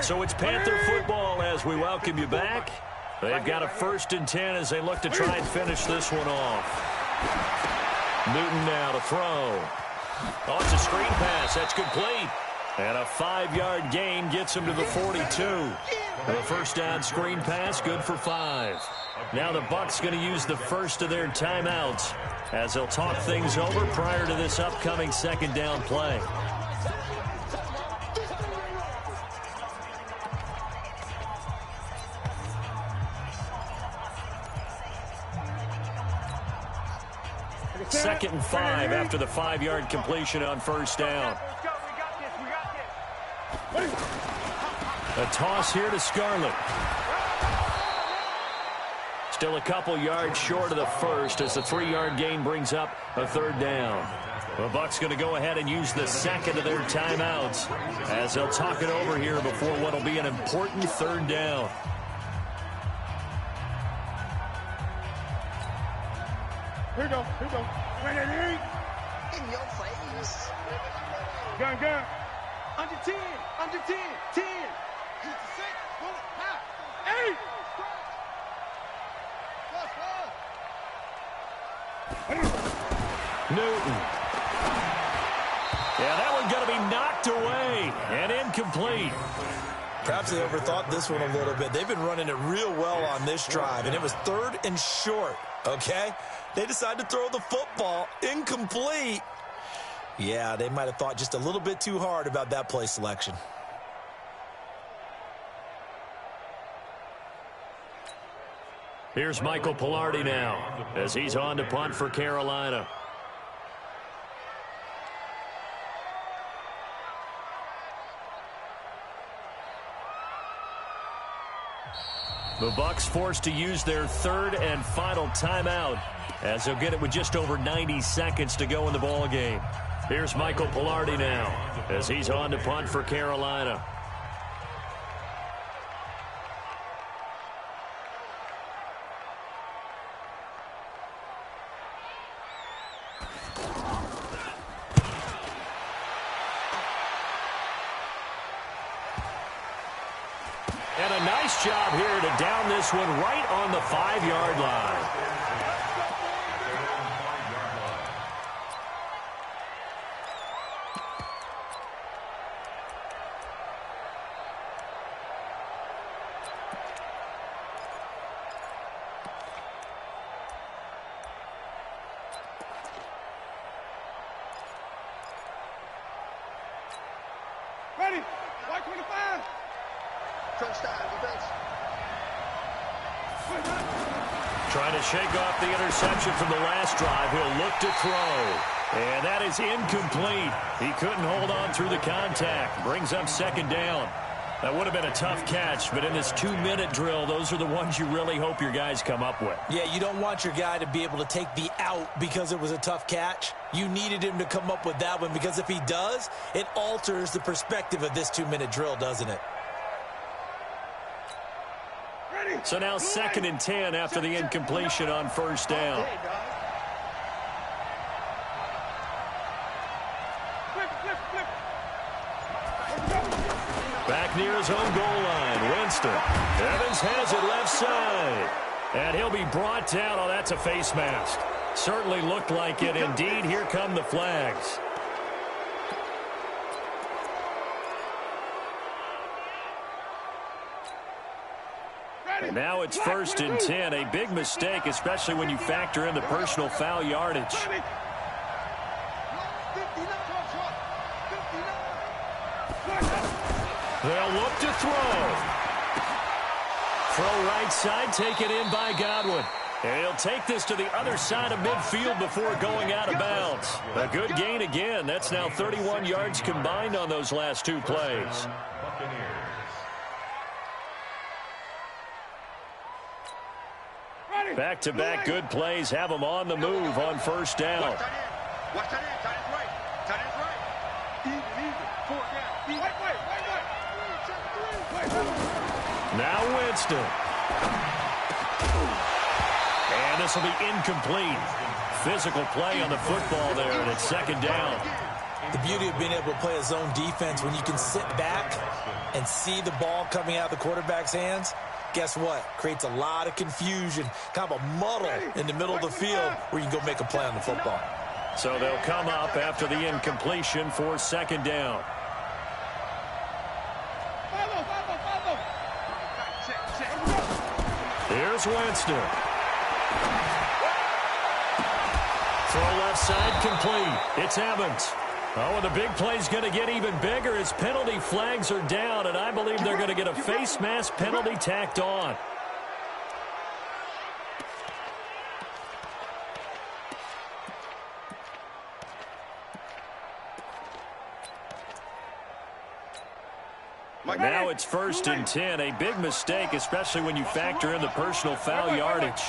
S1: So it's Panther football as we welcome you back. They've got a 1st and 10 as they look to try and finish this one off. Newton now to throw. Oh, it's a screen pass. That's complete. And a 5-yard gain gets him to the 42. The 1st down screen pass, good for 5. Now the Bucs going to use the first of their timeouts as they'll talk things over prior to this upcoming 2nd down play. 2nd and 5 after the 5-yard completion on first down. A toss here to Scarlett. Still a couple yards short of the first as the 3-yard gain brings up a 3rd down. The Bucs going to go ahead and use the 2nd of their timeouts as they'll talk it over here before what will be an important 3rd down.
S4: Here we go.
S5: In your face.
S4: Gun. Under 10. 10. 8.
S1: Newton. Yeah, that one going to be knocked away and incomplete.
S2: Perhaps they overthought this one a little bit. They've been running it real well on this drive, and it was 3rd and short, okay? They decided to throw the football incomplete. Yeah, they might have thought just a little bit too hard about that play selection.
S1: Here's Michael Pilardi now as he's on to punt for Carolina. The Bucs forced to use their 3rd and final timeout as they'll get it with just over 90 seconds to go in the ball game. Here's Michael Pilardi now as he's on to punt for Carolina. And a nice job here to down this one right on the 5-yard line.
S4: Ready. White 25.
S1: Trying to shake off the interception from the last drive. He'll look to throw. And that is incomplete. He couldn't hold on through the contact. Brings up 2nd down. That would have been a tough catch, but in this 2-minute drill, those are the ones you really hope your guys come up with.
S2: Yeah, you don't want your guy to be able to take the out because it was a tough catch. You needed him to come up with that one because if he does, it alters the perspective of this 2-minute drill, doesn't it?
S1: So now 2nd and 10 after the incompletion on first down. Back near his own goal line, Winston. Evans has it left side. And he'll be brought down. Oh, that's a face mask. Certainly looked like it. Indeed, here come the flags. And now it's 1st and 10. A big mistake, especially when you factor in the personal foul yardage. They'll look to throw. Throw right side, taken in by Godwin. And he'll take this to the other side of midfield before going out of bounds. A good gain again. That's now 31 yards combined on those last 2 plays. Back-to-back good plays have them on the move on first down. Now Winston. And this will be incomplete. Physical play on the football there, and it's 2nd down.
S2: The beauty of being able to play a zone defense when you can sit back and see the ball coming out of the quarterback's hands, guess what? Creates a lot of confusion, kind of a muddle in the middle of the field where you can go make a play on the football.
S1: So they'll come up after the incompletion for 2nd down. Here's Winston. Throw left side complete. It's Evans. Oh, and the big play's going to get even bigger as penalty flags are down, and I believe they're going to get a face mask penalty tacked on. Now it's 1st and 10. A big mistake, especially when you factor in the personal foul yardage.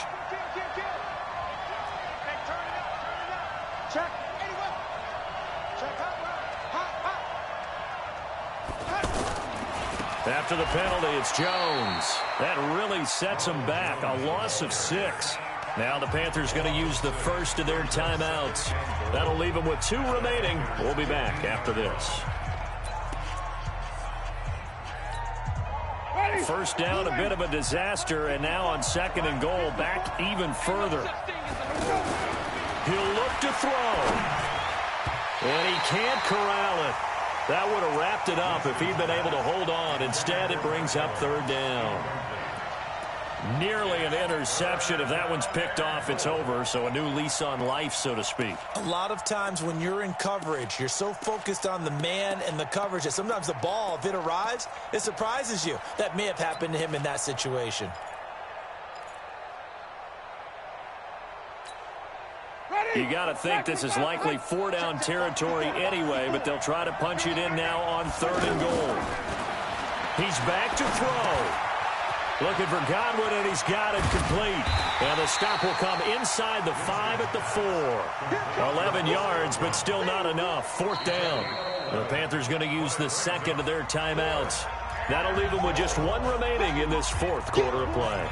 S1: After the penalty, it's Jones. That really sets them back. A loss of 6. Now the Panthers going to use the first of their timeouts. That'll leave them with 2 remaining. We'll be back after this. First down, a bit of a disaster, and now on 2nd and goal, back even further. He'll look to throw. And he can't corral it. That would have wrapped it up if he'd been able to hold on. Instead, it brings up 3rd down. Nearly an interception. If that one's picked off, it's over. So a new lease on life, so to speak.
S2: A lot of times when you're in coverage, you're so focused on the man and the coverage that sometimes the ball, if it arrives, it surprises you. That may have happened to him in that situation.
S1: You got to think this is likely 4-down territory anyway, but they'll try to punch it in now on 3rd and goal. He's back to throw. Looking for Godwin, and he's got it complete. And the stop will come inside the 5 at the 4. 11 yards, but still not enough. 4th down. The Panthers going to use the 2nd of their timeouts. That'll leave them with just 1 remaining in this 4th quarter of play.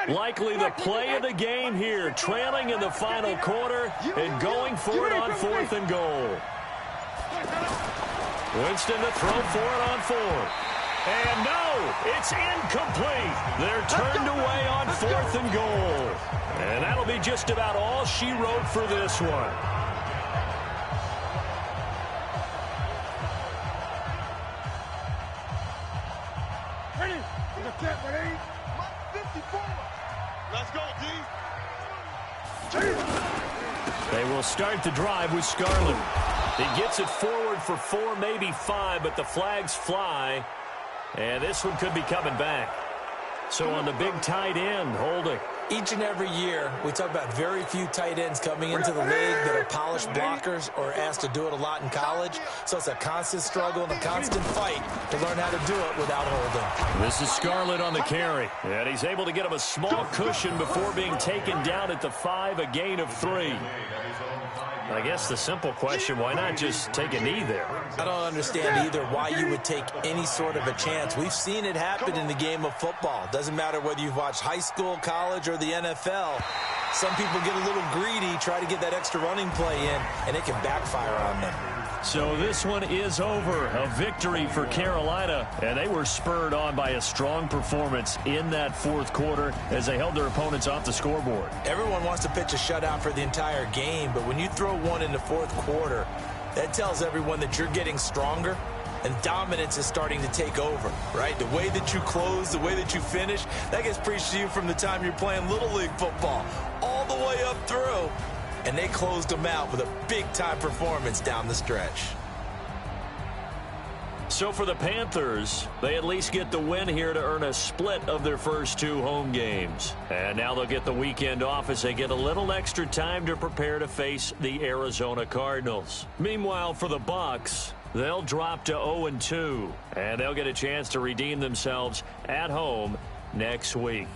S1: Likely the play of the game here, trailing in the final quarter and going for it on 4th and goal. Winston to throw for it on 4th. And no, it's incomplete. They're turned away on 4th and goal. And that'll be just about all she wrote for this one.
S4: Ready? Ready? 54. Let's go, D.
S1: They will start the drive with Scarlett. He gets it forward for 4, maybe 5, but the flags fly. And this one could be coming back. So on the big tight end, holding.
S2: Each and every year, we talk about very few tight ends coming into the league that are polished blockers or asked to do it a lot in college. So it's a constant struggle and a constant fight to learn how to do it without holding.
S1: This is Scarlett on the carry. And he's able to get him a small cushion before being taken down at the 5, a gain of 3. I guess the simple question, why not just take a knee there?
S2: I don't understand either why you would take any sort of a chance. We've seen it happen in the game of football. Doesn't matter whether you've watched high school, college, or the NFL. Some people get a little greedy, try to get that extra running play in, and it can backfire on them.
S1: So this one is over. A victory for Carolina, and they were spurred on by a strong performance in that 4th quarter as they held their opponents off the scoreboard.
S2: Everyone wants to pitch a shutout for the entire game, but when you throw one in the 4th quarter, that tells everyone that you're getting stronger and dominance is starting to take over, right? The way that you close, the way that you finish, that gets preached to you from the time you're playing Little League football all the way up through. And they closed them out with a big-time performance down the stretch.
S1: So for the Panthers, they at least get the win here to earn a split of their first 2 home games. And now they'll get the weekend off as they get a little extra time to prepare to face the Arizona Cardinals. Meanwhile, for the Bucs, they'll drop to 0-2, and they'll get a chance to redeem themselves at home next week.